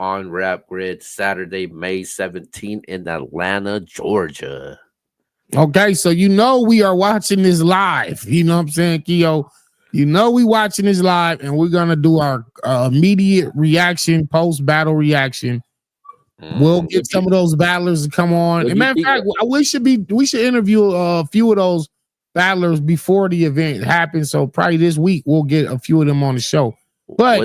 on Rap Grid Saturday, May 17th in Atlanta, Georgia. Okay, so we are watching this live. You know what I'm saying, Keo? We watching this live, and we're gonna do our immediate reaction, post battle reaction. We'll get some of those battlers to come on. What And do you matter of think? fact, we should interview a few of those battlers before the event happens. So probably this week we'll get a few of them on the show. But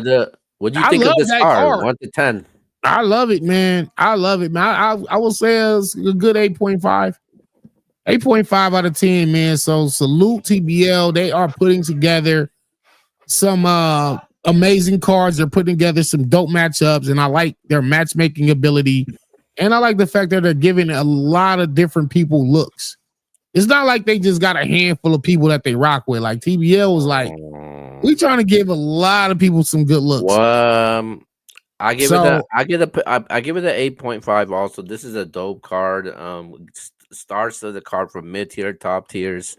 What do you I think of love this that card? card. 1 to 10. I love it, man. I love it, man. I will say it's a good 8.5. 8.5 out of 10, man. So salute TBL. They are putting together some amazing cards. They're putting together some dope matchups, and I like their matchmaking ability. And I like the fact that they're giving a lot of different people looks. It's not like they just got a handful of people that they rock with. Like TBL was like, we trying to give a lot of people some good looks. I give it a I give it a I give it an 8.5 also. This is a dope card. Starts of the card from mid tier, top tiers,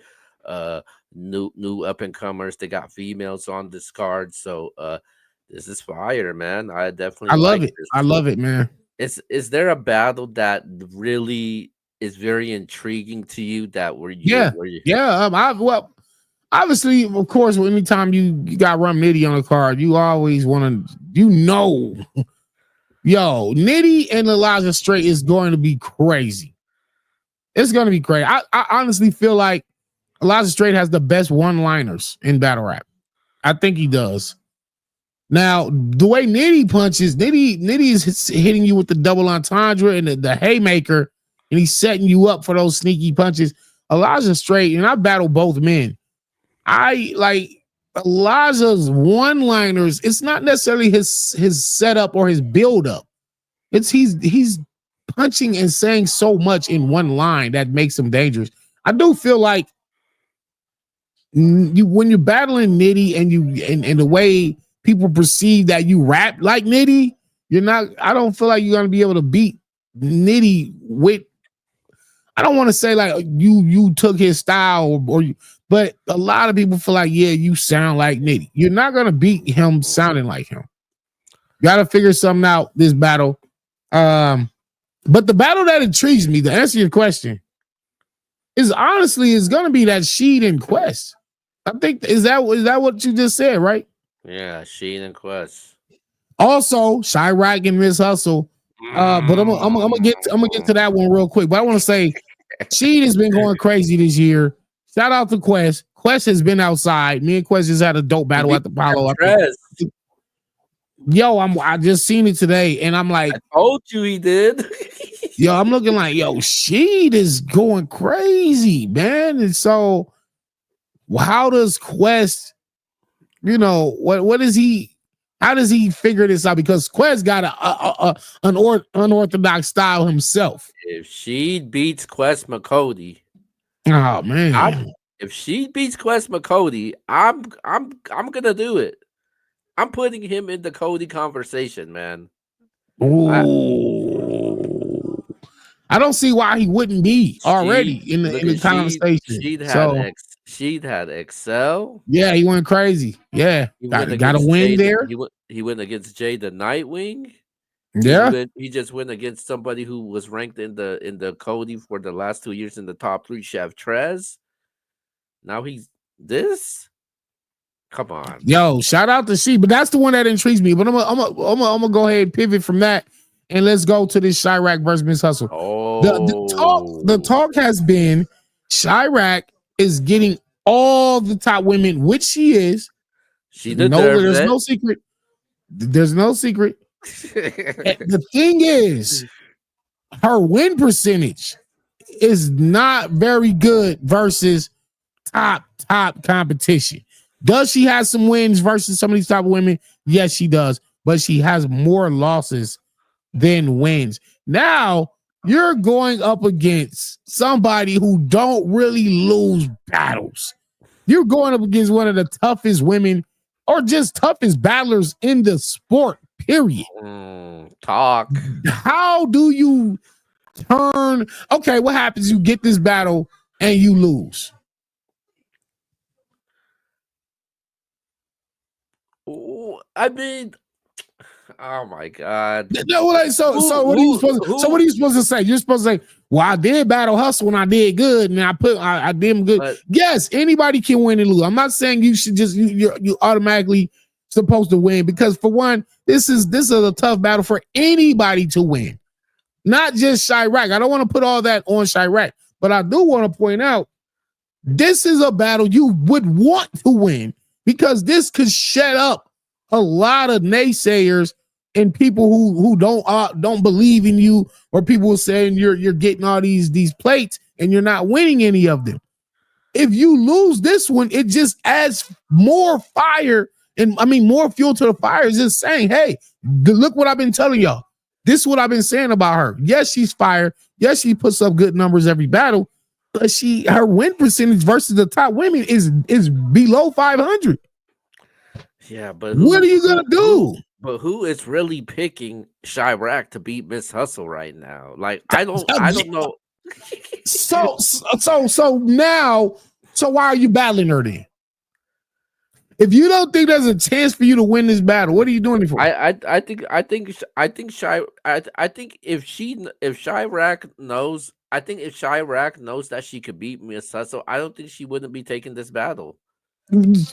new up and comers. They got females on this card, so this is fire, man. I definitely I love like it. this. I love it, man. Is there a battle that really is very intriguing to you that Yeah. where you Yeah. Obviously, of course, anytime you got Rum Nitty on the card, you always want to, yo, Nitty and Elijah Straight is going to be crazy. It's going to be crazy. I honestly feel like Elijah Straight has the best one-liners in battle rap. I think he does. Now, the way Nitty punches, Nitty is hitting you with the double entendre and the haymaker, and he's setting you up for those sneaky punches. Elijah Straight, and I battle both men. I like Elijah's one-liners. It's not necessarily his setup or his build-up. It's he's punching and saying so much in one line that makes him dangerous. I do feel like when you're battling Nitty and the way people perceive that you rap like Nitty, I don't feel like you're gonna be able to beat Nitty with. I don't want to say like you took his style but a lot of people feel like, yeah, you sound like Nitty. You're not gonna beat him sounding like him. You gotta figure something out this battle. But the battle that intrigues me, to answer your question, is gonna be that Sheed and Quest. I think is that what you just said, right? Yeah, Sheen and Quest. Also, Chirac and Miss Hustle. But I'm gonna get to that one real quick. But I want to say, Sheed has been going crazy this year. Shout out to Quest. Quest has been outside. Me and Quest just had a dope battle at the Apollo. Yo, I just seen it today, and I'm like, I told you he did. yo, I'm looking like, yo, Sheed is going crazy, man. And so, how does Quest, what is he? How does he figure this out? Because Quest got an unorthodox style himself. If she beats Quest McCody, oh man, if she beats Quest McCody, I'm gonna do it. I'm putting him in the Cody conversation, man. Ooh. I don't see why he wouldn't be already in the conversation. She'd had Excel. Yeah, he went crazy. Yeah, got a win there. He went against Jay the Nightwing. Yeah, he just went against somebody who was ranked in the Cody for the last 2 years in the top 3, Chef Trez. Now he's this. Come on, yo! Shout out to she, but that's the one that intrigues me. But I'm gonna go ahead and pivot from that, and let's go to this Chirac versus Miss Hustle. Oh, the talk has been Chirac is getting all the top women, which she is. There's no secret. There's no secret. The thing is, her win percentage is not very good versus top competition. Does she have some wins versus some of these top women? Yes, she does, but she has more losses than wins. Now you're going up against somebody who don't really lose battles. You're going up against one of the toughest women or just toughest battlers in the sport, period. Talk. How do you turn? Okay, what happens? You get this battle and you lose. I mean, Oh my god. No, like, so what are you supposed to, so what are Who? you supposed to say? You're supposed to say, well, I did battle hustle and I did good and I did good. But Yes, anybody can win and lose. I'm not saying you should just you automatically supposed to win, because for one, this is a tough battle for anybody to win, not just Chirac. I don't want to put all that on Chirac, but I do want to point out this is a battle you would want to win, because this could shut up a lot of naysayers and people who don't believe in you, or people saying you're getting all these plates and you're not winning any of them. If you lose this one, it just adds more fire, and I mean more fuel to the fire. It's just saying, hey, look what I've been telling y'all. This is what I've been saying about her. Yes, she's fire. Yes, she puts up good numbers every battle, but her win percentage versus the top women is below 500. yeah, but What are you gonna who do? but who is really picking Chirac to beat Miss Hustle right now? Like I don't know. So now, so why are you battling her then? If you don't think there's a chance for you to win this battle, what are you doing it for? I think if Chirac knows, I think if Chirac knows that she could beat Miss Hustle, I don't think she wouldn't be taking this battle.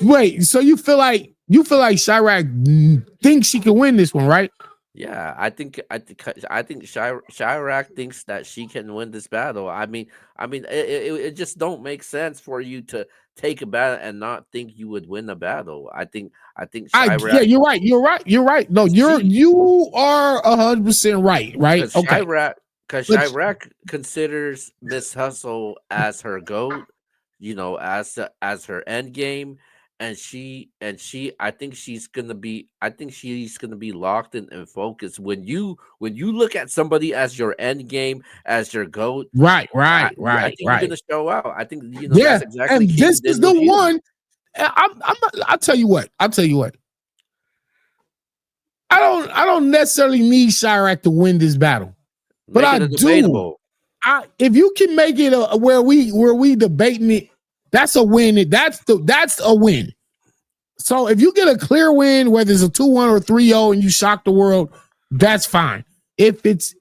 Wait, so you feel like Chirac thinks she can win this one, right? Yeah, I think Chirac thinks that she can win this battle. I mean, it just don't make sense for you to take a battle and not think you would win the battle. I think Yeah, Chirac, you're right. No, she you are 100% right, right? because Okay. But Chirac considers Miss Hustle as her goat, as her end game, and she I think she's gonna be locked in and focused. When you look at somebody as your end game, as your goat, right, I, right, I right, think you're right. gonna show out. I think that's Yeah, exactly and this King is did the with you. one. I'll tell you what. I'll tell you what. I don't necessarily need Chirac to win this battle, but Make I it a do. debatable. If you can make it where we debating it, that's a win. That's a win. So if you get a clear win, whether it's a 2-1 or 3-0, and you shock the world, that's fine. If it's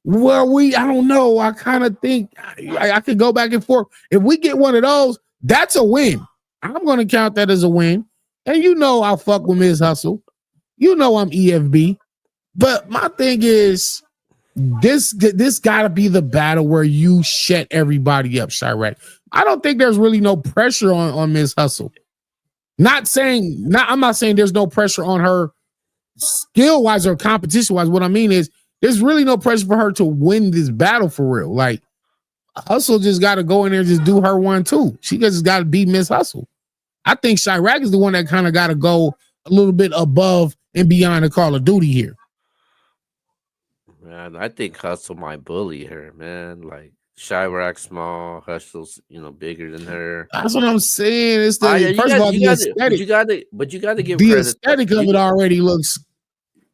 where I don't know. I kind of think I could go back and forth. If we get one of those, that's a win. I'm going to count that as a win. And I'll fuck with Ms. Hustle. I'm EFB. But my thing is, this got to be the battle where you shut everybody up, Chirac. I don't think there's really no pressure on Ms. Hustle. I'm not saying there's no pressure on her skill wise or competition wise. What I mean is there's really no pressure for her to win this battle for real. Like, Hustle just got to go in there and just do her one too. She just got to beat Miss Hustle. I think Chirac is the one that kind of got to go a little bit above and beyond the Call of Duty here. Man, I think Hustle might bully her, man. Like Chirac small, Hustle's bigger than her. That's what I'm saying. It's Yeah, the you first of got all, you the got it, aesthetic. but you got to give The credit to aesthetic of it already looks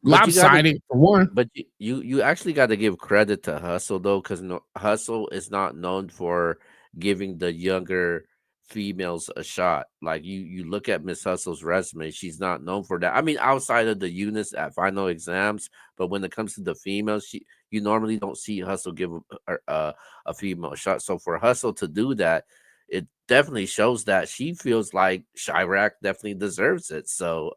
but you got to lopsided for one. But you actually got to give credit to Hustle though, because Hustle is not known for giving the younger females a shot. Like you look at Miss Hustle's resume, she's not known for that. I mean, outside of the units at final exams, but when it comes to the females, you normally don't see Hustle give a female a shot. So for Hustle to do that, it definitely shows that she feels like Chirac definitely deserves it. So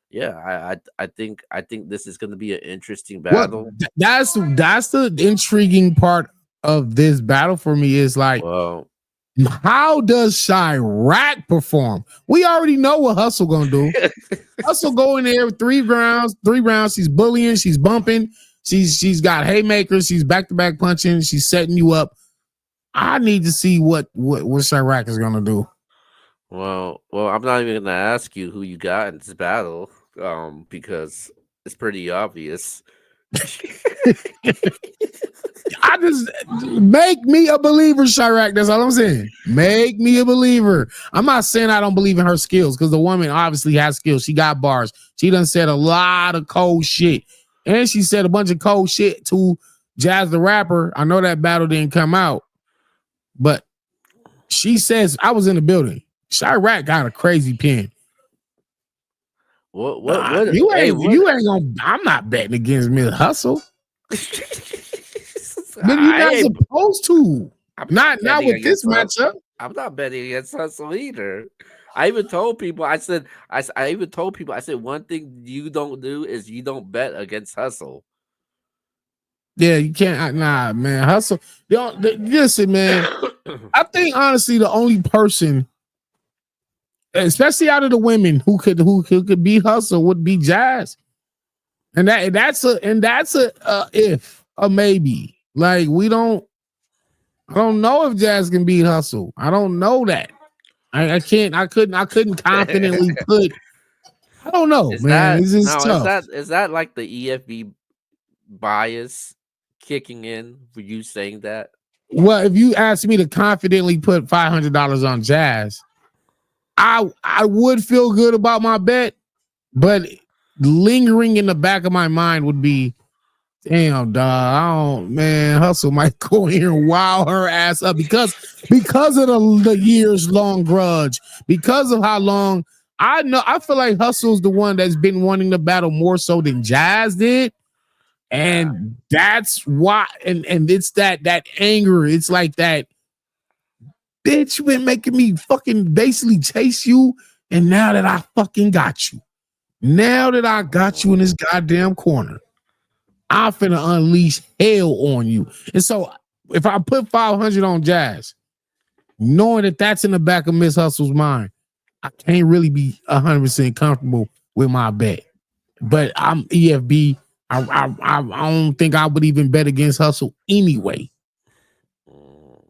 yeah, I think this is going to be an interesting Well, battle. that's the intriguing part of this battle for me is like, Well, how does Chirac perform? We already know what Hustle gonna do. Hustle go in there with 3 rounds. She's bullying, she's bumping, she's got haymakers, she's back to back punching, she's setting you up. I need to see what Chirac is gonna do. well, I'm not even going to ask you who you got in this battle, because it's pretty obvious. I just make me a believer, Chirac. That's all I'm saying. Make me a believer. I'm not saying I don't believe in her skills, because the woman obviously has skills. She got bars. She done said a lot of cold shit. And she said a bunch of cold shit to Jazz the Rapper. I know that battle didn't come out, but she says, I was in the building. Chirac got a crazy pen. What? Hey, what? You ain't gonna. I'm not betting against Miss Hustle. But you're I not ain't. supposed to. I'm not Not betting with this against us. matchup. I'm not betting against Hustle either. I even told people. I said. I even told people. I said one thing you don't do is you don't bet against Hustle. Yeah, you can't. Nah, man, Hustle. Listen, man. I think honestly, the only person, especially out of the women, who could beat Hustle would be Jazz, and that's a if a maybe. Like I don't know if Jazz can beat Hustle. I don't know that. I can't. I couldn't confidently put. I don't know, Is man. that It's just no? tough. Is that like the EFB bias kicking in for you saying that? Well, if you ask me to confidently put $500 on Jazz, I would feel good about my bet, but lingering in the back of my mind would be, damn, dog. I don't, man. Hustle might go here and wow her ass up because of the years long grudge, because of how long I know. I feel like Hustle's the one that's been wanting the battle more so than Jazz did. Yeah. And that's why, and it's that anger. It's like that, bitch, you been making me fucking basically chase you. And now that I fucking got you, now that I got you in this goddamn corner, I'm finna unleash hell on you. And so if I put 500 on Jazz, knowing that that's in the back of Miss Hustle's mind, I can't really be 100% comfortable with my bet. But I'm EFB. I don't think I would even bet against Hustle anyway. Mm.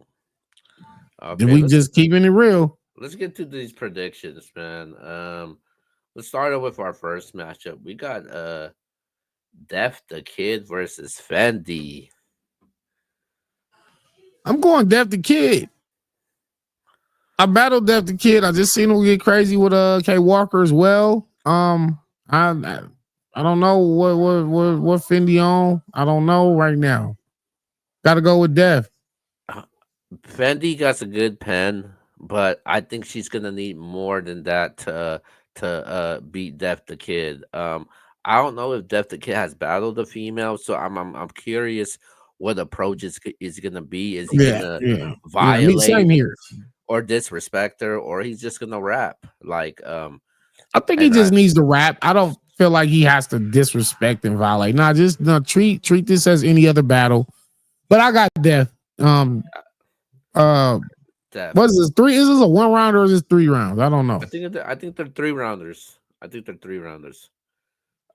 Then Okay, we just keeping it real. let's get to these predictions, man. Let's start off with our first matchup. We got Def the Kid versus Fendi. I'm going Def the Kid. I battled Def the Kid. I just seen him get crazy with K Walker as well. I don't know what Fendi on. I don't know right now. Got to go with Def. Uh, Fendi got a good pen, but I think she's gonna need more than that to beat Def the Kid. I don't know if Def the Kid has battled a female, so I'm curious what approach is gonna be. Is he Yeah, gonna yeah, yeah. Me, violate same here. or disrespect her, or he's just gonna rap I think he and just needs to rap. I don't feel like he has to disrespect and violate. Nah, just no, treat this as any other battle. But I got Def. Um, uh, Def. what is this? Three? Is this a one round or is this 3 rounds? I don't know. I think they're three rounders. I think they're three rounders.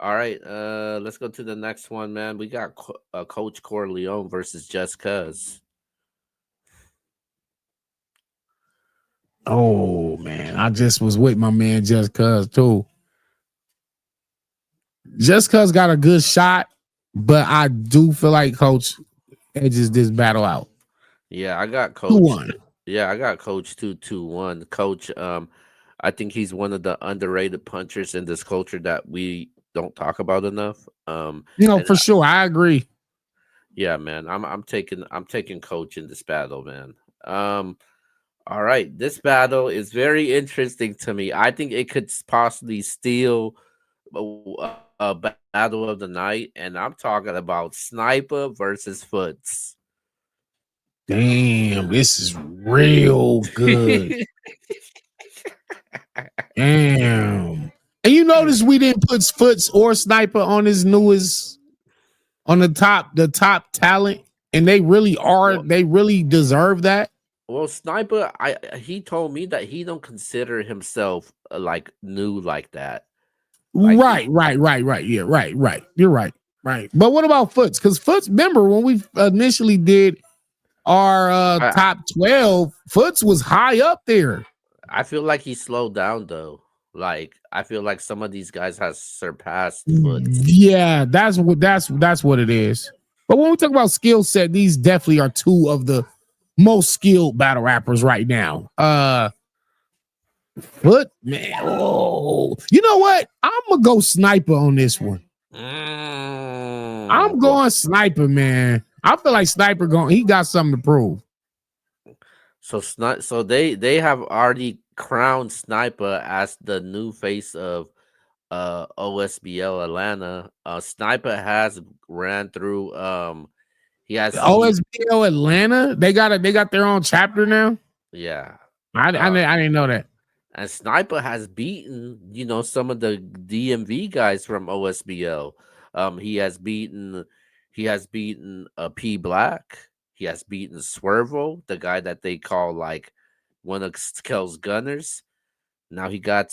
All right, let's go to the next one, man. We got Coach Corleone versus Just Cuz. Oh man, I just was with my man Just Cuz too. Just Cuz got a good shot, but I do feel like Coach edges this battle out. Yeah, I got Two Coach. one. Yeah, I got Coach 2-2-1. Coach, I think he's one of the underrated punchers in this culture that we don't talk about enough. You know, And for sure, I agree. yeah, man, I'm taking Coach in this battle, man. All right, this battle is very interesting to me. I think it could possibly steal a battle of the night, and I'm talking about Sniper versus Foots. Damn, this is real good. Damn. And you notice we didn't put Foots or Sniper on his newest on the top talent, and they really are. well, They really deserve that. well, Sniper, he told me that he don't consider himself like new like that. Like he, Right. Yeah, right. You're right. Right. But what about Foots? Because Foots, remember when we initially did our I top 12, Foots was high up there. I feel like he slowed down though. Like I feel like some of these guys has surpassed Foots. Yeah, that's what it is. But when we talk about skill set, these definitely are two of the most skilled battle rappers right now. Foot man, oh, you know what? I'm gonna go Sniper on this one. I'm Well, going Sniper, man. I feel like Sniper going. He got something to prove. so they have already crowned Sniper as the new face of OSBL Atlanta. Sniper has ran through. He has he OSBO Atlanta, they got their own chapter now. yeah. I didn't know that. And Sniper has beaten, some of the DMV guys from OSBL. He has beaten P Black. He has beaten Swervo, the guy that they call like one of Skell's gunners. Now he got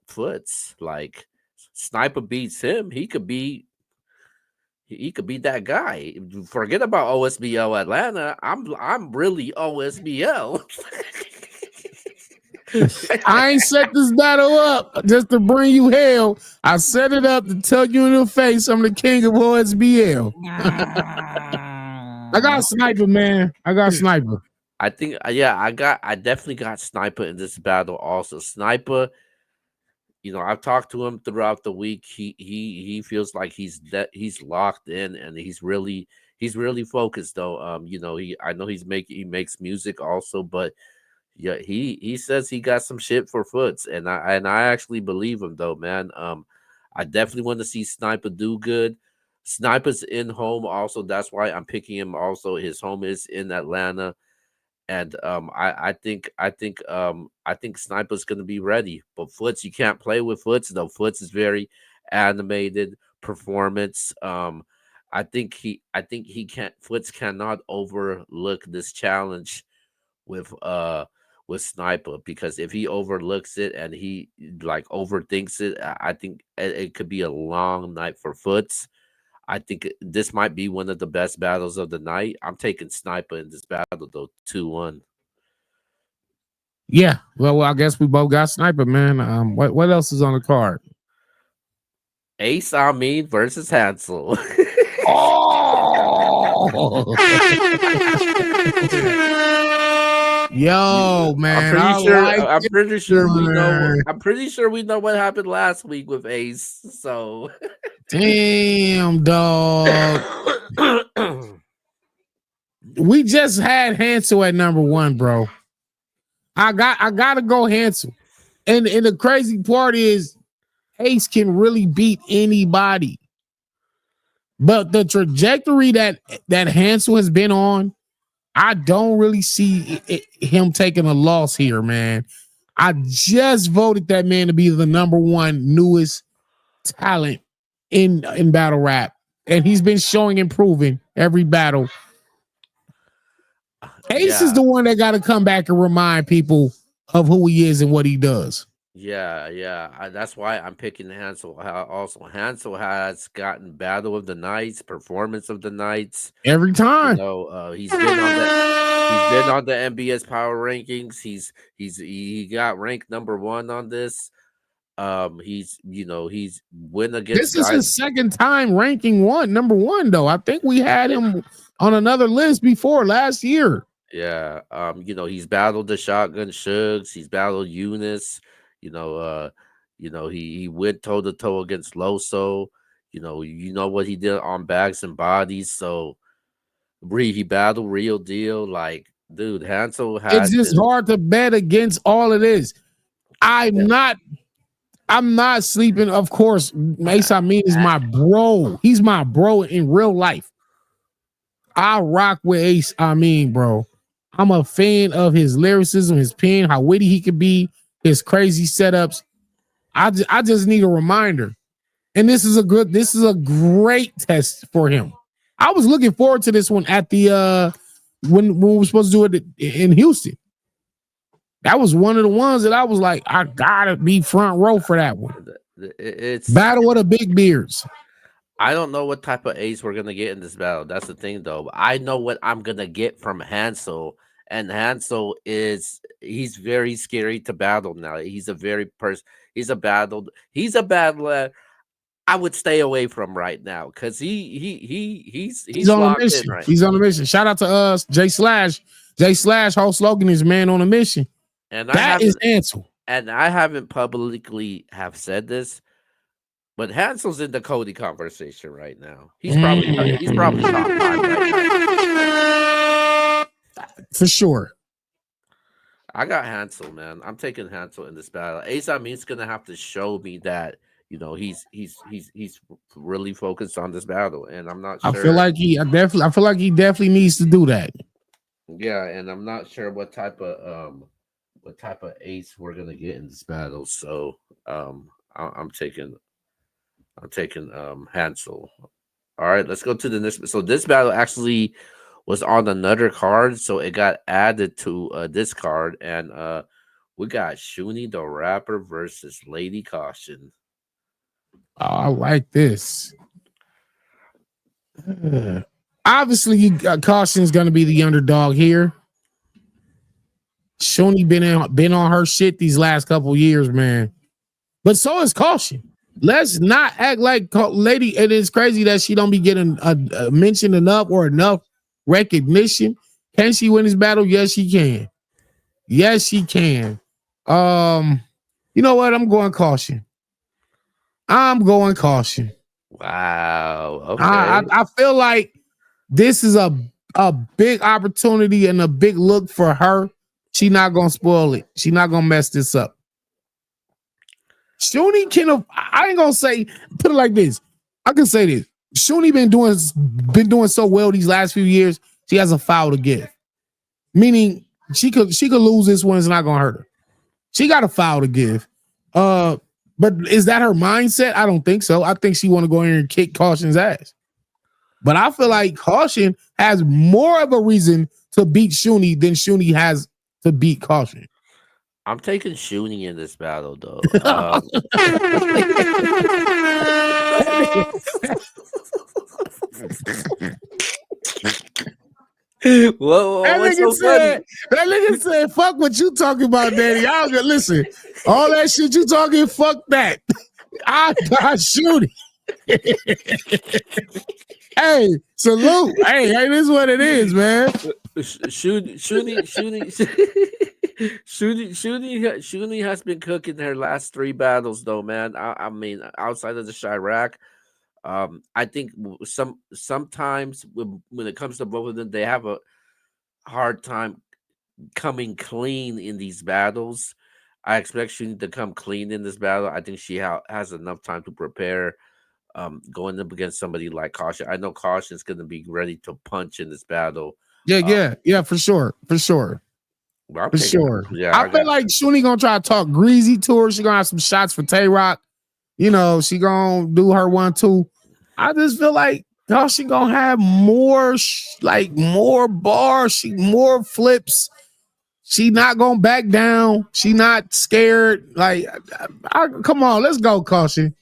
Foots. Like Sniper beats him, he could be that guy. Forget about OSBL Atlanta. I'm really OSBL. I ain't set this battle up just to bring you hell. I set it up to tell you in the face I'm the king of OSBL. I got Sniper, man. I got Sniper. I think yeah, I definitely got Sniper in this battle also. Sniper, I've talked to him throughout the week. He feels like he's locked in and he's really focused though. I know he makes music also, but yeah, he says he got some shit for Foots, and I actually believe him though, man. I definitely want to see Sniper do good. Sniper's in home also. That's why I'm picking him also. His home is in Atlanta. And I think Sniper's gonna be ready. But Foots, you can't play with Foots though. Foots is very animated performance. I think he can't Foots cannot overlook this challenge with with Sniper, because if he overlooks it and he like overthinks it, I think it could be a long night for Foots. I think this might be one of the best battles of the night. I'm taking Sniper in this battle though, 2-1. Yeah. Well, I guess we both got Sniper, man. What else is on the card? Ace Amin versus Hansel. Oh, yo, I'm man, pretty I sure. like I'm it. pretty sure we know. I'm pretty sure we know what happened last week with Ace. So, Damn, dog. We just had Hansel at number one, bro. I gotta go Hansel. And the crazy part is Ace can really beat anybody. But the trajectory that Hansel has been on, I don't really see him taking a loss here, man. I just voted that man to be the number one newest talent in battle rap, and he's been showing improving every battle. Ace is yeah, the one that got to come back and remind people of who he is and what he does yeah. That's why I'm picking Hansel. Also, Hansel has gotten Battle of the Nights, Performance of the Nights. every time. He's been on the MBS Power Rankings. He got ranked number one on this. He's win against This is guys. his second time ranking number one, though. I think we had him on another list before last year. Yeah. He's battled the Shotgun Shugs. He's battled Eunice. You know, uh, he went toe to toe against Loso. You know what he did on Bags and Bodies. So he battled Real Deal. Like, dude, Hansel It's has just been. hard to bet against all of this. Yeah, I'm not I'm not sleeping. Of course, Mace Amin is my bro. He's my bro in real life. I rock with Ace Amin, bro. I'm a fan of his lyricism, his pen, how witty he could be, his crazy setups. I just need a reminder. And this is a great test for him. I was looking forward to this one at the when we were supposed to do it in Houston. That was one of the ones that I was like, I gotta be front row for that one. it's Battle of the Big Beards. I don't know what type of ace we're gonna get in this battle. That's the thing, though. But I know what I'm gonna get from Hansel, and Hansel he's very scary to battle now. He's a battler I would stay away from right now because He's he's on a locked in mission. right He's now. on a mission. Shout out to us, J Slash. J Slash whole slogan is man on a mission. And I That is haven't Ansel. and I haven't publicly have said this, but Hansel's in the Cody conversation right now. He's probably top five right now. For sure. I got Hansel, man. I'm taking Hansel in this battle. Ace Amin's gonna have to show me that he's really focused on this battle, and I'm not I feel sure. like I feel like he definitely needs to do that. Yeah, and I'm not sure what type of ace we're gonna get in this battle. So I'm taking Hansel. All right, let's go to the next. So this battle actually was on another card, so it got added to this card, and we got Shuni the Rapper versus Lady Caution. Oh, I like this. Obviously, Caution is going to be the underdog here. Shoni been on her shit these last couple years, man. But so is Caution. Let's not act like Lady. It is crazy that she don't be getting mentioned enough or enough recognition. Can she win this battle? Yes, she can. Yes, she can. Um, you know what? I'm going Caution. I'm going Caution. Wow. I, Okay. I I feel like this is a big opportunity and a big look for her. She not gonna spoil it. She not gonna mess this up. Shuni can. I ain't gonna say. Put it like this. I can say this. Shuni been doing so well these last few years. She has a foul to give. Meaning she could lose this one. It's not gonna hurt her. She got a foul to give. Uh, but is that her mindset? I don't think so. I think she want to go in and kick Caution's ass. But I feel like Caution has more of a reason to beat Shuni than Shuni has to beat Caution. I'm taking Shuni in this battle though. that What's nigga so funny? said, that nigga said, fuck what you talking about, daddy. Y'all gonna listen. All that shit you talking, fuck that. I got Shuni. Hey, salute. Hey, this is what it is, man. Shuni has been cooking her last three battles though, man. I mean, outside of the Chirac, I think sometimes when it comes to both of them, they have a hard time coming clean in these battles. I expect Shuni to come clean in this battle. I think she has enough time to prepare. Going up against somebody like Caution, I know Caution's going to be ready to punch in this battle. Yeah, Um, yeah, yeah, for sure. For sure. but I'm For taking, sure. yeah, I I feel got. like Shuni gonna try to talk greasy to her. She gonna have some shots for Tay Rock. You know, she gonna do her 1-2. I just feel like she gonna have more like more bars, she more flips. She not gonna back down. She not scared. Like, come on, let's go, Caution.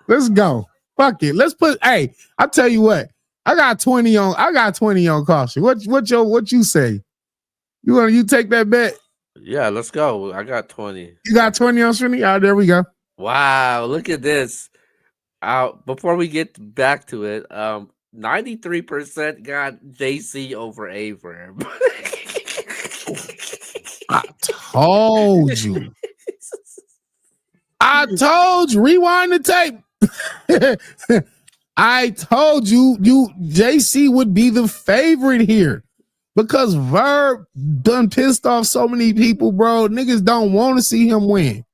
Let's go. Fuck it. Let's put. Hey, I tell you what. I got 20 on. I got 20 on Caution. What you say? You take that bet? Yeah, let's go. I got 20. You got 20 on Shuni? All right, there we go. Wow, look at this. Before we get back to it, 93% got JC over Averb. I told you. I told you. Rewind the tape. I told you, JC would be the favorite here because Verb done pissed off so many people, bro. Niggas don't want to see him win.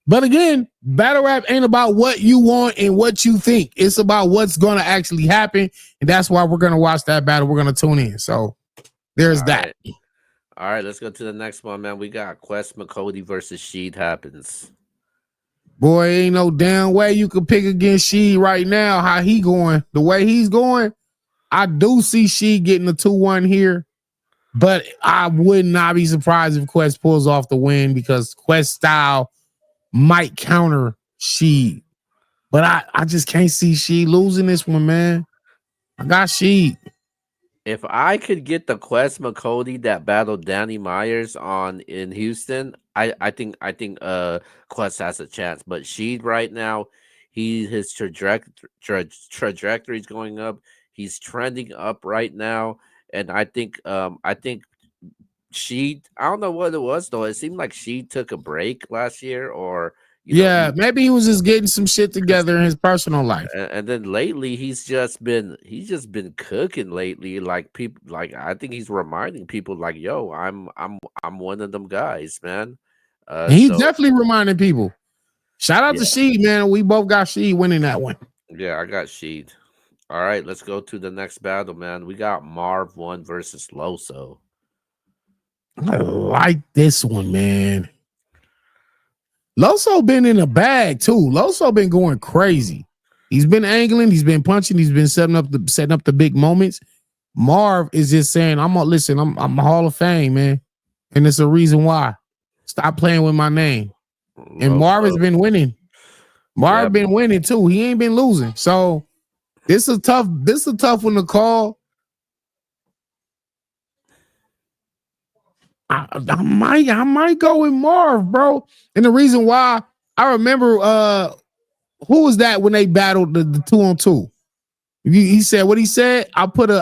But again, battle rap ain't about what you want and what you think. It's about what's going to actually happen. And that's why we're going to watch that battle. We're going to tune in. So there's All that. right. All right, let's go to the next one, man. We got Quest McCody versus Sheed Happens. Boy, ain't no damn way you could pick against Sheed right now. How he going? The way he's going, I do see Sheed getting a 2-1 here. But I would not be surprised if Quest pulls off the win because Quest style might counter Sheed. But I just can't see Sheed losing this one, man. I got Sheed. If I could get the Quest McCody that battled Danny Myers on in Houston, I think Quest has a chance. But Sheed right now, his trajectory is going up. He's trending up right now, and I think Sheed. I don't know what it was though. It seemed like Sheed took a break last year, or Yeah, he maybe he was just getting some shit because together in his personal life. and then lately he's just been cooking lately. Like people, like I think he's reminding people, like, yo, I'm one of them guys, man. And he's So definitely reminding people. Shout out to Yeah, Sheed, man. We both got Sheed winning that one. yeah, I got Sheed. All right, let's go to the next battle, man. We got Marv one versus Loso. I like this one, man. Loso been in a bag too. Loso been going crazy. He's been angling, he's been punching, he's been setting up the big moments. Marv is just saying, I'm gonna listen, I'm a Hall of Fame, man. And it's a reason why. Stop playing with my name. And Marv has Loso. been winning. Yeah, Marv been winning too. He ain't been losing. So this is a tough one to call. I might go with Marv, bro. And the reason why I remember who was that when they battled the 2-on-2? He said what he said. I put a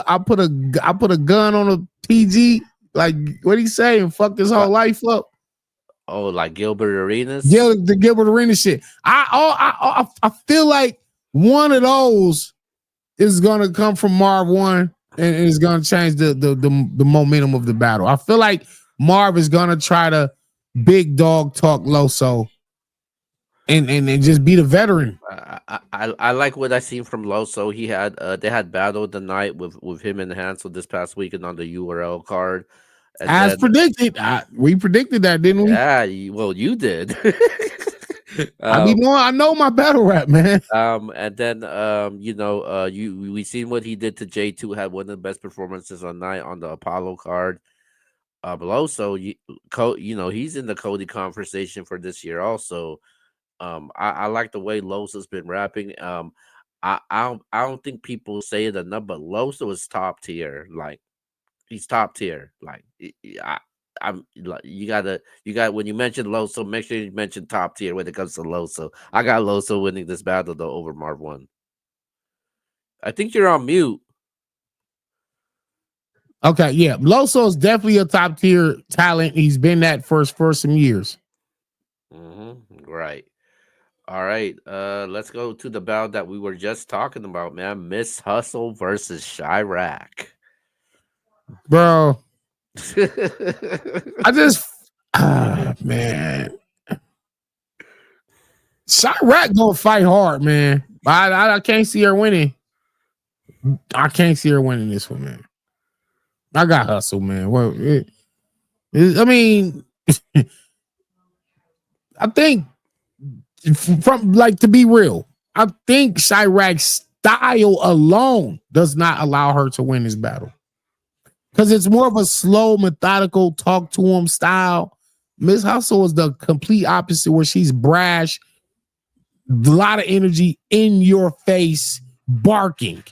gun on a PG. Like what he say and fuck his whole like, life up. oh, like Gilbert Arenas. The Gilbert Arena shit. I feel like one of those is gonna come from Marv one and it's gonna change the momentum of the battle. I feel like Marv is gonna try to big dog talk Loso and just be the veteran. I like what I seen from Loso. He had they had battle the night with him and Hansel this past weekend on the URL card, and As then predicted, we predicted that, didn't we? yeah, well you did. um, I know my battle rap, man. and then you know, you we seen what he did to J2. Had one of the best performances on night on the Apollo card. But also, you know, he's in the Cody conversation for this year also. I like the way Losa's been rapping. I don't think people say it enough, but Losa is top tier. Like he's top tier. Like I'm like you got when you mention Loso, make sure you mention top tier when it comes to Loso. I got Loso winning this battle though over Marv one. I think you're on mute. Okay, yeah. Loso is definitely a top tier talent. He's been that for some years. Right. All right. Let's go to the bout that we were just talking about, man. Miss Hustle versus Chirac. Bro, I just man. Chirac gonna fight hard, man. I can't see her winning. I can't see her winning this one, man. I got hustle, man. I mean, I think from like to be real, I think Chirac's style alone does not allow her to win this battle because it's more of a slow, methodical, talk to him style. Miss Hustle is the complete opposite, where she's brash, a lot of energy in your face, barking.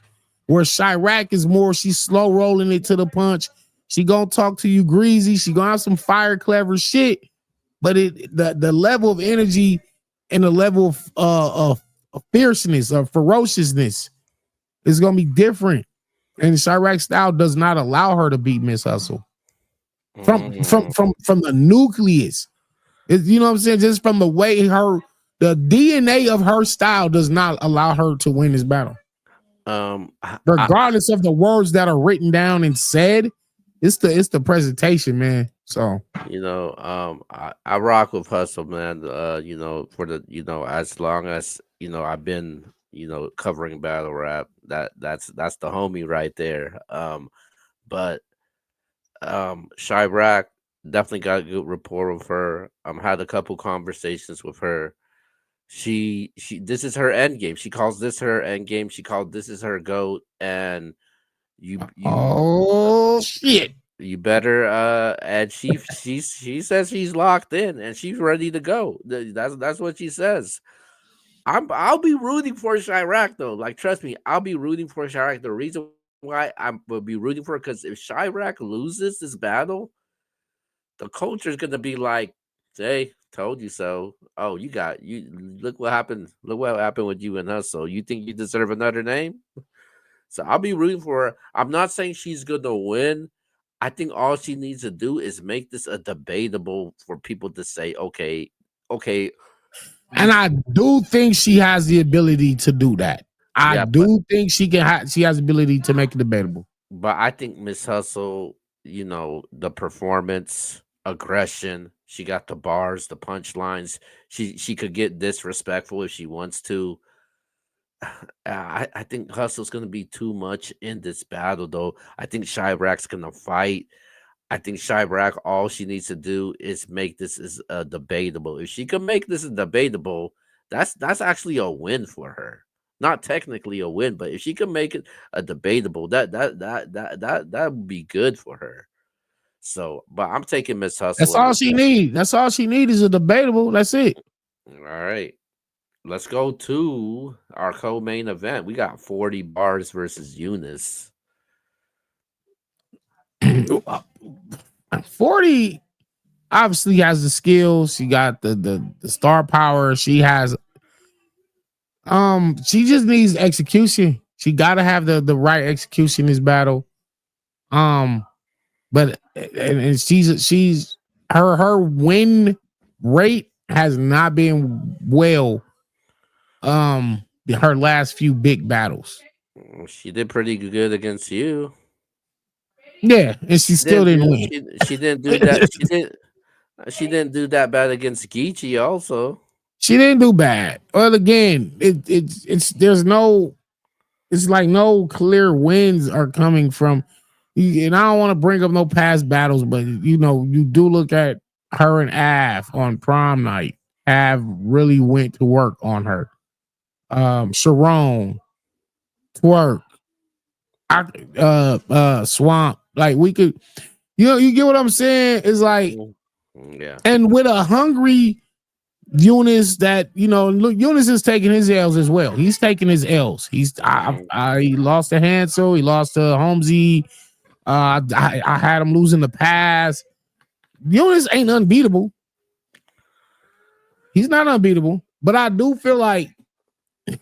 Where Chirac is more, she's slow rolling it to the punch. She gonna talk to you greasy. She gonna have some fire, clever shit. But the level of energy and the level of fierceness, of ferociousness is gonna be different. And Chirac's style does not allow her to beat Miss Hustle Mm. from the nucleus. You know what I'm saying? Just from the way the DNA of her style does not allow her to win this battle. Regardless of the words that are written down and said, it's the presentation, man. So you know, I rock with Hustle, man. You know, for the you know, as long as you know, I've been you know covering battle rap. That's the homie right there. But Chirac definitely got a good rapport with her. Had a couple conversations with her. She this is her end game. She calls this her end game. She called this is her goat, and you oh shit. you better and she says she's locked in and she's ready to go. That's what she says. I'll be rooting for Chirac though. Like trust me, I'll be rooting for Chirac. The reason why I will be rooting for because if Chirac loses this battle, the culture is gonna be like, "Hey, told you so." Oh, you got you. Look what happened. Look what happened with you and Hustle. You think you deserve another name? So I'll be rooting for her. I'm not saying she's gonna win. I think all she needs to do is make this a debatable for people to say, okay, okay, And you, I do think she has the ability to do that. I yeah, but do think she has the ability to make it debatable. I think Miss Hustle, you know, the performance, aggression, She got the bars, the punchlines. She could get disrespectful if she wants to. I think Hustle's gonna be too much in this battle, though. I think Chiraac's gonna fight. I think Chirac, all she needs to do is make this is debatable. If she can make this debatable, that's actually a win for her. Not technically a win, but if she can make it a debatable, that would be good for her. So, but I'm taking Miss That's Hustle in all this she battle. need. That's all she need is a debatable. That's it. All right, let's go to our co-main event. We got 40 bars versus Eunice. 40 obviously has the skills. She got the star power. She has she just needs execution. She gotta have the right execution in this battle. Um, but and she's her win rate has not been well. Her last few big battles. She did pretty good against you. Yeah, and she still didn't win. She didn't do that. She didn't do that bad against Geechee also. She didn't do bad. Well, again, it's there's no it's like no clear wins are coming from. And I don't want to bring up no past battles, but you know, you do look at her and Av on prom night. Av really went to work on her. Sharon, Twerk, Swamp. Like we could, you know, you get what I'm saying? It's like, Yeah. and with a hungry Eunice that you know, look, Eunice is taking his L's as well. He's taking his L's. He lost to Hansel. He lost to Holmesy. I had him losing the pass. Eunice ain't unbeatable. He's not unbeatable, but I do feel like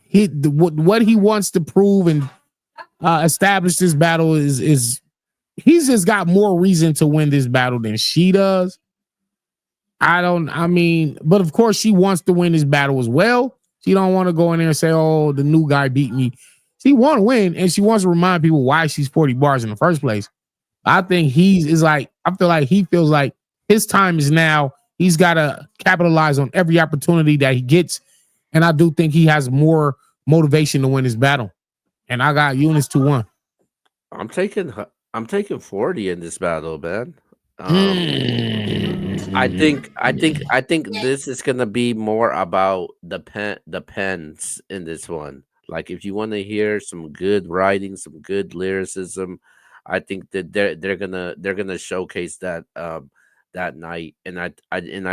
what he wants to prove and establish this battle is he's just got more reason to win this battle than she does. I mean, but of course she wants to win this battle as well. She don't want to go in there and say, "Oh, the new guy beat me." She want to win, and she wants to remind people why she's 40 bars in the first place. I think I feel like he feels like his time is now. He's got to capitalize on every opportunity that he gets, and I do think he has more motivation to win this battle. And I got Eunice 2-1. I'm taking I'm taking 40 in this battle, man. I think this is gonna be more about the pens in this one. Like if you want to hear some good writing, some good lyricism, I think that they're gonna showcase that that night. And I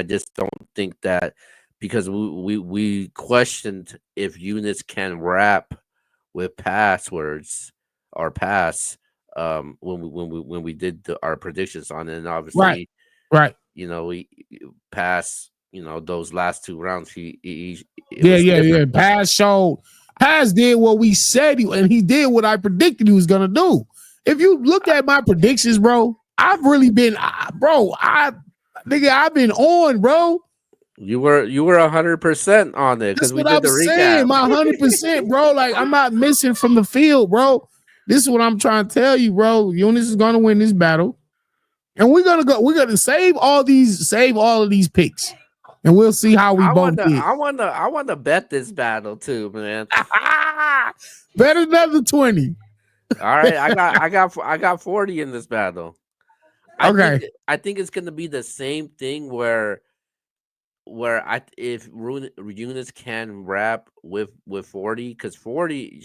just don't think that because we questioned if Eunice can rap with passwords or pass when we did our predictions on it, and Right, obviously right. you know, we pass, you know, those last two rounds. It Yeah, was yeah, different. yeah. Paz did what we said, and he did what I predicted he was gonna do. If you look at my predictions, bro, I've really been, I've been on, bro. You were 100% on it That's because we what did I'm the saying. recap. My 100%, bro. Like I'm not missing from the field, bro. This is what I'm trying to tell you, bro. Eunice is gonna win this battle, and we're gonna go. We're gonna save all of these picks, and we'll see how we both did. I wanna bet this battle too, man. Better than the 20. All right, I got 40 in this battle. Okay. I think it's gonna be the same thing where I if Eunice can rap with 40 because 40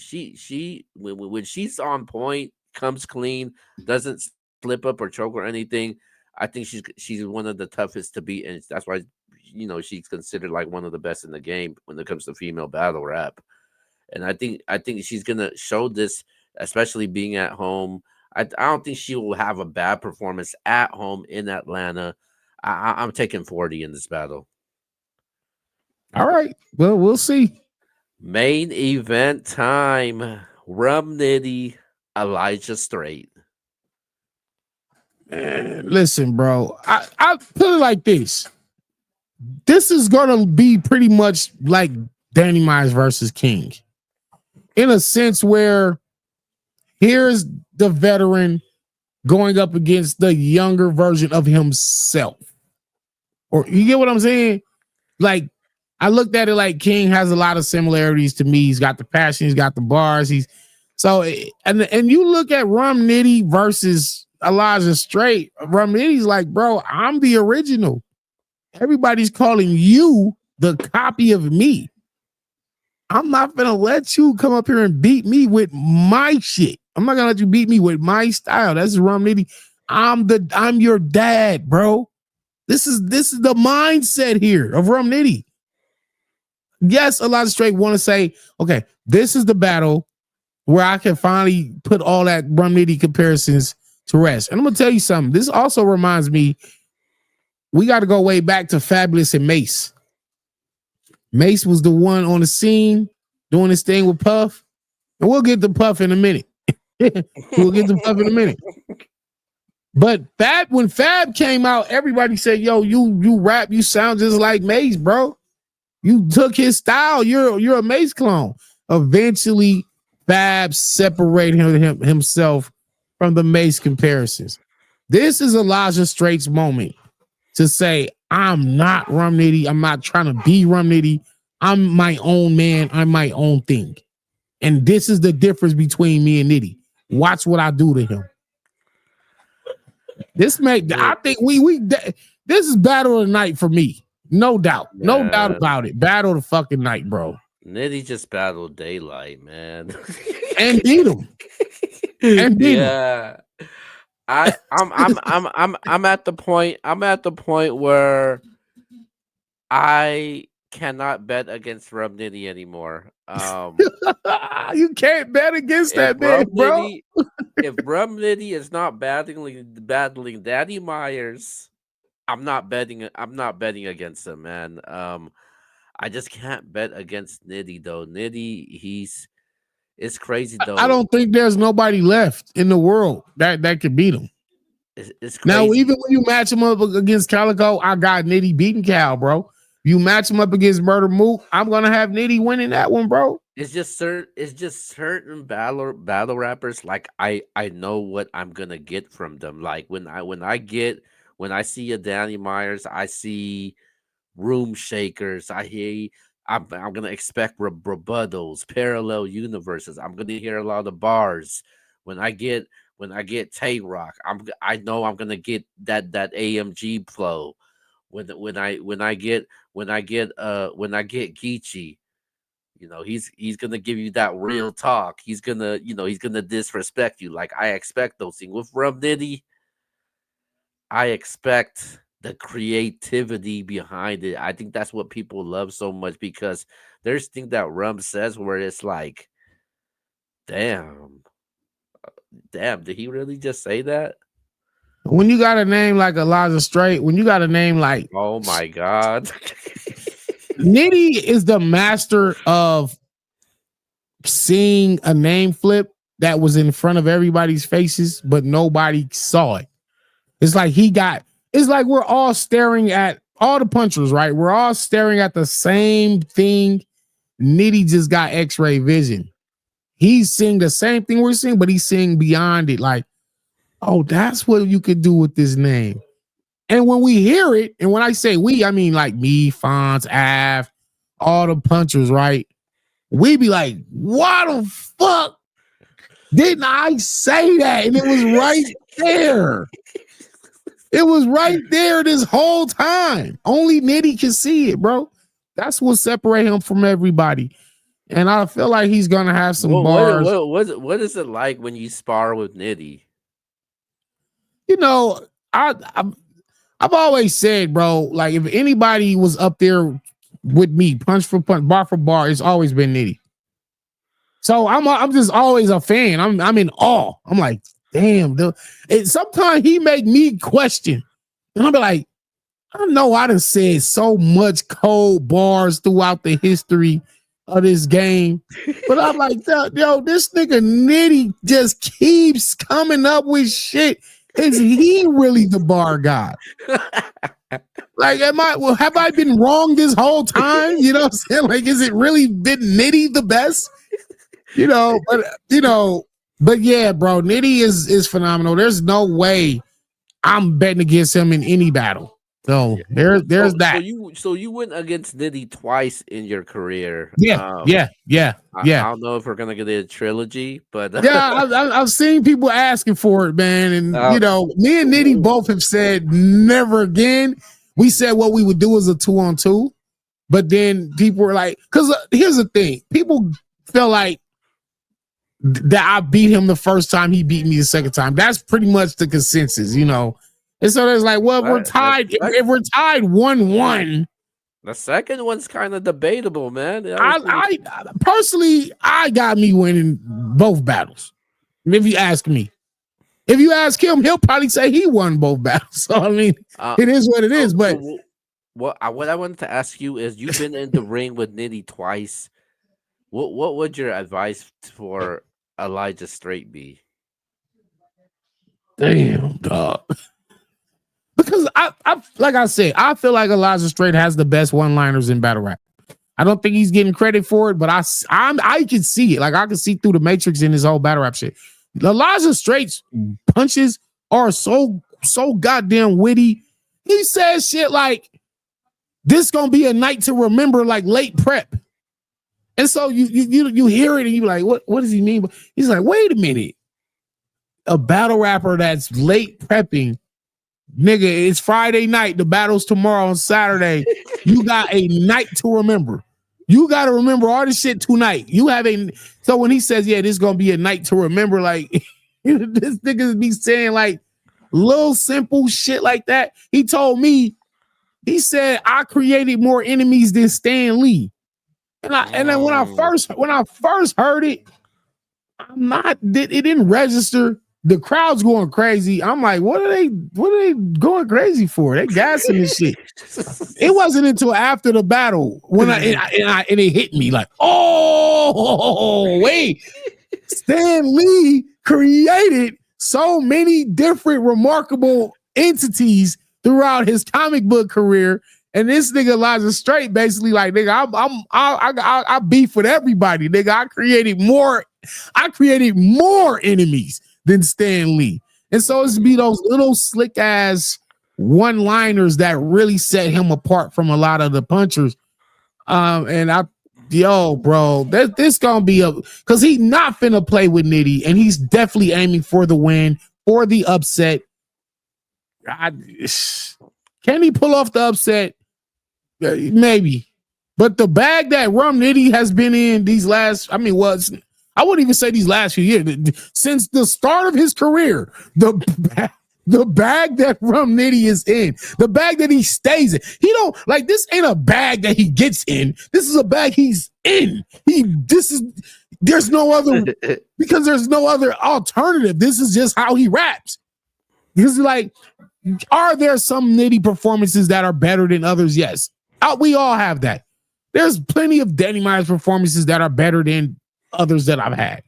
when she's on point, comes clean, doesn't slip up or choke or anything. I think she's one of the toughest to beat, and that's why you know she's considered like one of the best in the game when it comes to female battle rap. And I think she's gonna show this, especially being at home. I don't think she will have a bad performance at home in Atlanta. I'm taking 40 in this battle. All right. Well, we'll see. Main event time. Rum Nitty, Elijah Straight. Listen, bro. I put it like this. This is gonna be pretty much like Danny Myers versus King. In a sense where here's the veteran going up against the younger version of himself. Or you get what I'm saying? Like, I looked at it like King has a lot of similarities to me. He's got the passion, he's got the bars. He's so and you look at Rum Nitty versus Elijah Straight. Rum Nitty's like, bro, I'm the original. Everybody's calling you the copy of me. I'm not gonna let you come up here and beat me with my shit. I'm not gonna let you beat me with my style. That's Rum Nitty. I'm your dad, bro. This is the mindset here of Rum Nitty. Yes, Elijah Straight want to say, okay, this is the battle where I can finally put all that Rum Nitty comparisons to rest. And I'm gonna tell you something. This also reminds me, we got to go way back to Fabulous and Mace. Mace was the one on the scene doing this thing with Puff, and we'll get to Puff in a minute. We'll get to Puff in a minute. But when Fab came out, everybody said, "Yo, you rap, you sound just like Mace, bro. You took his style. You're a Mace clone." Eventually, Fab separated himself from the Mace comparisons. This is Elijah Straight's moment to say, "I'm not Rum Nitty. I'm not trying to be Rum Nitty. I'm my own man. I'm my own thing." And this is the difference between me and Nitty. Watch what I do to him. I think this is battle of the night for me. No doubt. Man. No doubt about it. Battle of the fucking night, bro. Nitty just battled Daylight, man. And beat him. And beat him. I'm at the point where I cannot bet against Rum Nitty anymore. You can't bet against that man, bro. If Rum Nitty is not battling Daddy Myers, I'm not betting against him, man. I just can't bet against Nitty though. Nitty, it's crazy though. I don't think there's nobody left in the world that could beat him. It's crazy. Now, even when you match him up against Calico, I got Nitty beating Cal, bro. You match him up against Murder Mook, I'm gonna have Nitty winning that one, bro. It's just certain battle rappers. Like I know what I'm gonna get from them. Like when I see a Danny Myers, I see room shakers. I'm gonna expect rebuttals, parallel universes. I'm gonna hear a lot of bars. When I get Tay Rock, I know I'm gonna get that AMG flow. When I get Geechee, you know, he's gonna give you that real talk. He's gonna disrespect you. Like I expect those things. With Rum Nitty, I expect the creativity behind it. I think that's what people love so much, because there's things that Rum says where it's like, damn, did he really just say that? When you got a name like Elijah Straight, when you got a name like, oh my God, Nitty is the master of seeing a name flip that was in front of everybody's faces, but nobody saw it. It's like it's like we're all staring at all the punchers, right? We're all staring at the same thing. Nitty just got X-ray vision. He's seeing the same thing we're seeing, but he's seeing beyond it. Like, oh, that's what you could do with this name. And when we hear it, and when I say we, I mean like me, Fonz, Av, all the punchers, right? We be like, what the fuck? Didn't I say that? And it was right there. It was right there this whole time. Only Nitty can see it, bro. That's what separates him from everybody. And I feel like he's gonna have some bars. What is it like when you spar with Nitty? You know, I've always said, bro, like if anybody was up there with me, punch for punch, bar for bar, it's always been Nitty. So I'm just always a fan. I'm in awe. I'm like, damn, dude. And sometimes he make me question. And I'll be like, I know I done said so much cold bars throughout the history of this game. But I'm like, yo, this nigga Nitty just keeps coming up with shit. Is he really the bar guy? Like, have I been wrong this whole time? You know what I'm saying? Like, is it really been Nitty the best? But yeah, bro, Nitty is phenomenal. There's no way I'm betting against him in any battle. So Yeah. there's So so that. you so you went against Nitty twice in your career. Yeah, yeah, yeah, I yeah. don't know if we're gonna get a trilogy, but Yeah, I've seen people asking for it, man. And, uh, me and Nitty w- both have said never again. We said what we would do is a 2-on-2. But then people were like, because here's the thing people feel like that I beat him the first time, he beat me the second time. That's pretty much the consensus. And so there's like, well, if we're that, tied, if we're tied 1-1, the second one's kind of debatable, man. That was pretty. I personally, I got me winning both battles. If you ask me. If you ask him, he'll probably say he won both battles. So I mean, Uh, it is what it is. But what I wanted to ask you is, you've been in the ring with Nitty twice. What would your advice for Elijah Straight be? damn, dog. Because I like I said, I feel like Elijah Straight has the best one-liners in battle rap. I don't think he's getting credit for it, but I can see it. Like I can see through the matrix in his whole battle rap shit. Elijah Straight's punches are so goddamn witty. He says shit like, "This gonna be a night to remember," like late prep. And so you hear it and you like, what does he mean? He's like, wait a minute, a battle rapper that's late prepping. Nigga, it's Friday night. The battle's tomorrow on Saturday. You got a night to remember. You got to remember all this shit tonight. You have a. So when he says, yeah, this is going to be a night to remember, like, this nigga be saying, like, little simple shit like that. He told me, he said, I created more enemies than Stan Lee. And then when I first heard it, it didn't register. The crowd's going crazy. I'm like, what are they going crazy for? They gassing this shit. It wasn't until after the battle when and it hit me like, oh wait, Stan Lee created so many different remarkable entities throughout his comic book career. And this nigga Elijah Straight basically like, nigga, I beef with everybody, nigga. I created more enemies than Stan Lee. And so it's be those little slick ass one-liners that really set him apart from a lot of the punchers. Bro, this gonna be because he not finna play with Nitty, and he's definitely aiming for the win, for the upset. Can he pull off the upset? Maybe. But the bag that Rum Nitty has been in these last, I wouldn't even say these last few years. Since the start of his career, the bag that Rum Nitty is in, the bag that he stays in. He don't like this ain't a bag that he gets in. This is a bag he's in. There's no other because there's no other alternative. This is just how he raps. Because like, are there some Nitty performances that are better than others? Yes. We all have that. There's plenty of Danny Myers performances that are better than others that I've had.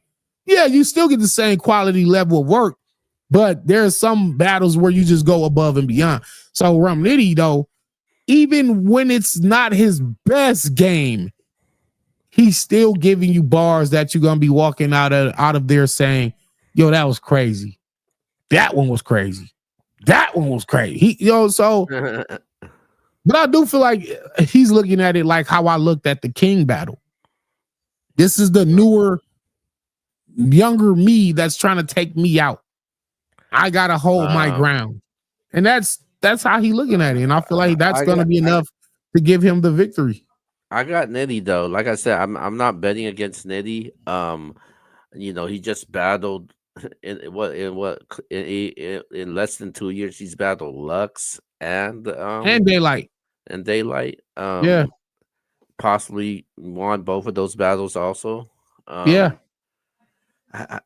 Yeah, you still get the same quality level of work, but there's some battles where you just go above and beyond. So Rum Nitty, though, even when it's not his best game, he's still giving you bars that you're gonna be walking out of there saying, "Yo, that was crazy. That one was crazy. That one was crazy." But I do feel like he's looking at it like how I looked at the King battle. This is the newer, younger me that's trying to take me out. I gotta hold my ground, and that's how he's looking at it. And I feel like that's gonna be enough to give him the victory. I got Nitty though. Like I said, I'm not betting against Nitty. He just battled in less than 2 years. He's battled Lux And Daylight. and Daylight. Yeah. Possibly won both of those battles also. Yeah.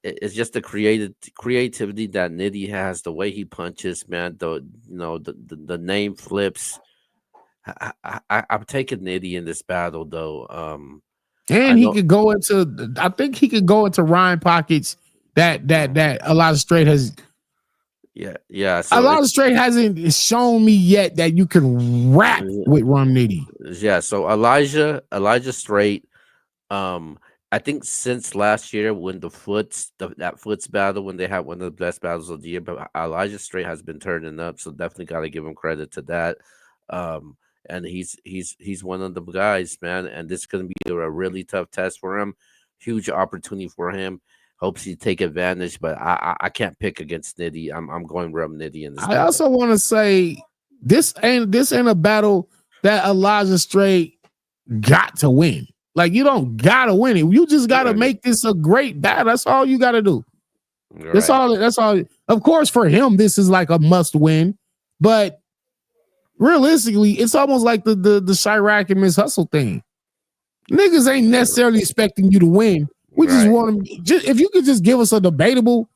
It's just the creativity that Nitty has, the way he punches, man. The name flips. I'm taking Nitty in this battle though. And he could go into. I think he could go into rhyme pockets that Elijah Straight has. Yeah. So Elijah Straight hasn't shown me yet that you can rap with Rum Nitty. Yeah. So Elijah Straight. I think since last year when that Foots battle, when they had one of the best battles of the year, but Elijah Straight has been turning up, so definitely got to give him credit to that. Um, and he's one of the guys, man. And this is gonna be a really tough test for him. Huge opportunity for him. Hopes he take advantage, but I can't pick against Nitty. I'm going Rum Nitty in this I battle. also want to say this ain't a battle that Elijah Strait got to win. Like you don't gotta win it. You just gotta Right, make this a great battle. That's all you gotta do. That's right. all. That's all. Of course, for him, this is like a must win. But realistically, it's almost like the Chirac and Miss Hustle thing. Niggas ain't necessarily expecting you to win. We just Right. want them. Just, if you could just give us a debatable,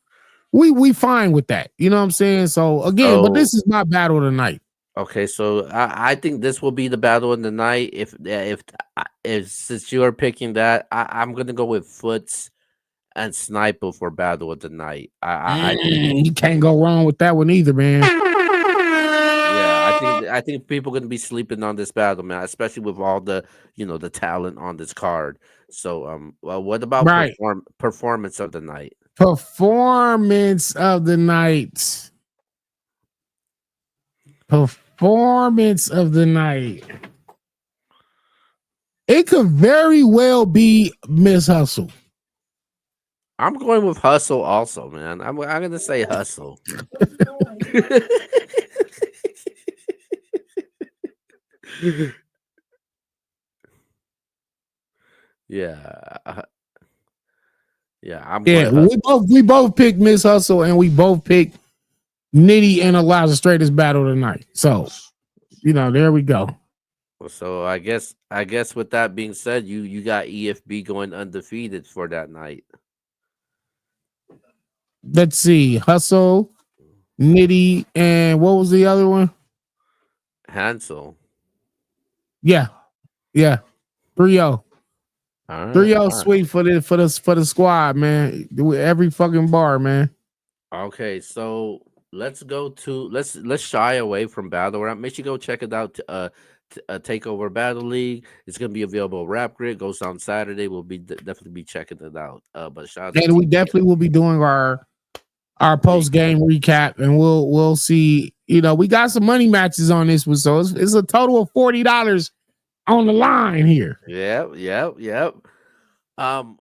we fine with that. You know what I'm saying? So again, but So this is my battle tonight. okay, so I think this will be the battle of the night. If since you are picking that, I'm gonna go with Foots and Sniper for battle of the night. I think You can't go wrong with that one either, man. yeah, I think people gonna be sleeping on this battle, man, especially with all the the talent on this card. So well, what about Right. performance of the night? Performance of the night. Performance of the night. It could very well be Miss Hustle. I'm going with Hustle also, man. I'm gonna say Hustle. Yeah, yeah, I'm Yeah, going Hustle. we both picked Miss Hustle and we both picked Nitty and Elijah Straightest battle tonight. So, there we go. So I guess with that being said, you got EFB going undefeated for that night. Let's see. Hustle, Nitty, and what was the other one? Hansel. Yeah, yeah. 3-0. All right, 3-0 all right. sweet for the squad, man. Every fucking bar, man. Okay, so let's shy away from battle rap. Make sure you go check it out. Takeover Battle League. It's gonna be available. Rap Grid goes on Saturday. We'll be definitely be checking it out. But shout out to And we TBL. definitely will be doing our post game recap, and we'll see. We got some money matches on this one, so it's a total of $40 on the line here. Yep, yep, yep. Um,